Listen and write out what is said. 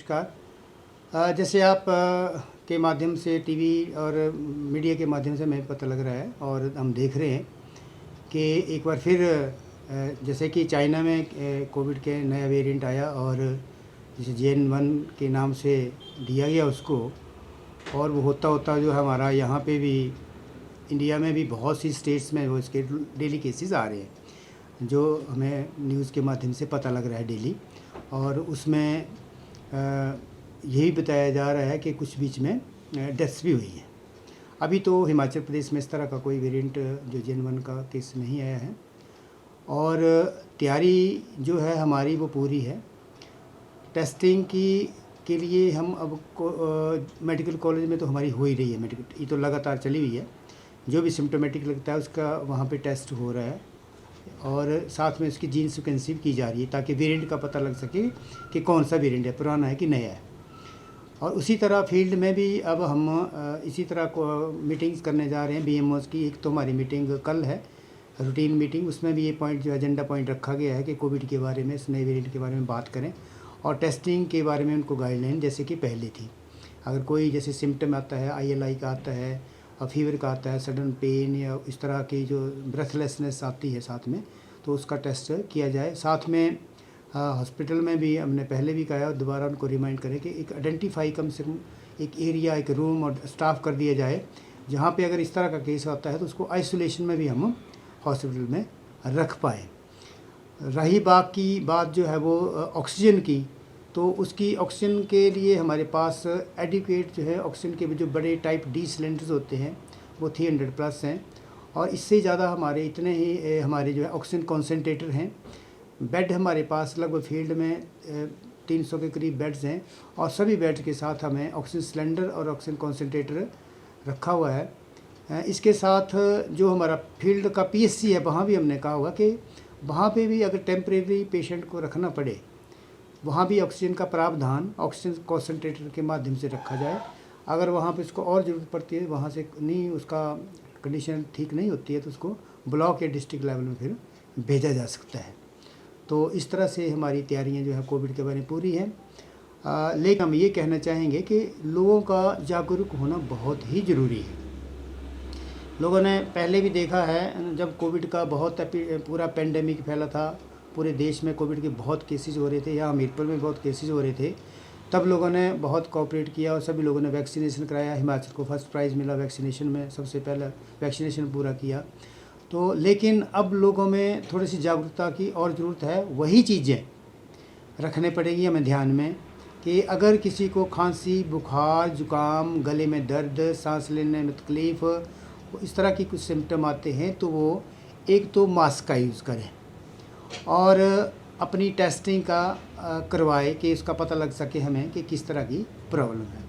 नमस्कार। जैसे आप के माध्यम से टीवी और मीडिया के माध्यम से हमें पता लग रहा है और हम देख रहे हैं कि एक बार फिर जैसे कि चाइना में कोविड के नया वेरिएंट आया और जैसे JN.1 के नाम से दिया गया उसको, और वो होता होता जो हमारा यहाँ पे भी इंडिया में भी बहुत सी स्टेट्स में वो इसके डेली केसेस आ रहे हैं, जो हमें न्यूज़ के माध्यम से पता लग रहा है डेली। और उसमें यही बताया जा रहा है कि कुछ बीच में डेथ्स भी हुई हैं। अभी तो हिमाचल प्रदेश में इस तरह का कोई वेरिएंट जो JN.1 का केस नहीं आया है, और तैयारी जो है हमारी वो पूरी है टेस्टिंग के लिए। हम अब मेडिकल कॉलेज में तो हमारी हो ही रही है, मेडिकल ये तो लगातार चली हुई है। जो भी सिम्टोमेटिक लगता है उसका वहाँ पे टेस्ट हो रहा है, और साथ में उसकी जीन सिक्वेंसिंग की जा रही है ताकि वेरिएंट का पता लग सके कि कौन सा वेरिएंट है, पुराना है कि नया है। और उसी तरह फील्ड में भी अब हम इसी तरह को मीटिंग्स करने जा रहे हैं BMOs की। एक तो हमारी मीटिंग कल है, रूटीन मीटिंग, उसमें भी ये पॉइंट जो एजेंडा पॉइंट रखा गया है कि कोविड के बारे में, इस नए वेरिएंट के बारे में बात करें और टेस्टिंग के बारे में उनको गाइडलाइन जैसे कि पहले थी। अगर कोई जैसे सिम्टम आता है, ILI का आता है और फीवर का आता है, सडन पेन या इस तरह की जो ब्रेथलेसनेस आती है साथ में, तो उसका टेस्ट किया जाए। साथ में हॉस्पिटल में भी हमने पहले भी कहा और दोबारा उनको रिमाइंड करें कि एक आइडेंटिफाई कम से कम एक एरिया, एक रूम और स्टाफ कर दिया जाए जहाँ पे अगर इस तरह का केस आता है तो उसको आइसोलेशन में भी हम हॉस्पिटल में रख पाएँ। रही बाकी बात जो है वो ऑक्सीजन की, तो उसकी ऑक्सीजन के लिए हमारे पास एडिक्वेट जो है ऑक्सीजन के जो बड़े टाइप D सिलेंडर्स होते हैं वो 300+ हैं, और इससे ज़्यादा हमारे इतने ही हमारे जो है ऑक्सीजन कॉन्सेंट्रेटर हैं। बेड हमारे पास लगभग फील्ड में 300 के करीब बेड्स हैं, और सभी बेड्स के साथ हमें ऑक्सीजन सिलेंडर और ऑक्सीजन कॉन्सेंट्रेटर रखा हुआ है। इसके साथ जो हमारा फील्ड का PSC है, वहाँ भी हमने कहा हुआ कि वहाँ पे भी अगर टेम्परेरी पेशेंट को रखना पड़े, वहाँ भी ऑक्सीजन का प्रावधान ऑक्सीजन कॉन्सेंट्रेटर के माध्यम से रखा जाए। अगर वहाँ पे उसको और ज़रूरत पड़ती है, वहाँ से नहीं, उसका कंडीशन ठीक नहीं होती है, तो उसको ब्लॉक या डिस्ट्रिक्ट लेवल में फिर भेजा जा सकता है। तो इस तरह से हमारी तैयारियां जो है कोविड के बारे में पूरी हैं। लेकिन हम ये कहना चाहेंगे कि लोगों का जागरूक होना बहुत ही ज़रूरी है। लोगों ने पहले भी देखा है, जब कोविड का बहुत पूरा पेंडेमिक फैला था, पूरे देश में कोविड के बहुत केसेस हो रहे थे, यहाँ हमीरपुर में बहुत केसेस हो रहे थे, तब लोगों ने बहुत कोऑपरेट किया और सभी लोगों ने वैक्सीनेशन कराया। हिमाचल को फर्स्ट प्राइज़ मिला वैक्सीनेशन में, सबसे पहले वैक्सीनेशन पूरा किया। तो लेकिन अब लोगों में थोड़ी सी जागरूकता की और ज़रूरत है। वही चीज़ें रखने पड़ेगी हमें ध्यान में कि अगर किसी को खांसी, बुखार, ज़ुकाम, गले में दर्द, सांस लेने में तकलीफ़, इस तरह की कुछ सिम्टम आते हैं, तो वो एक तो मास्क का यूज़ करें और अपनी टेस्टिंग का करवाए कि इसका पता लग सके हमें कि किस तरह की प्रॉब्लम है।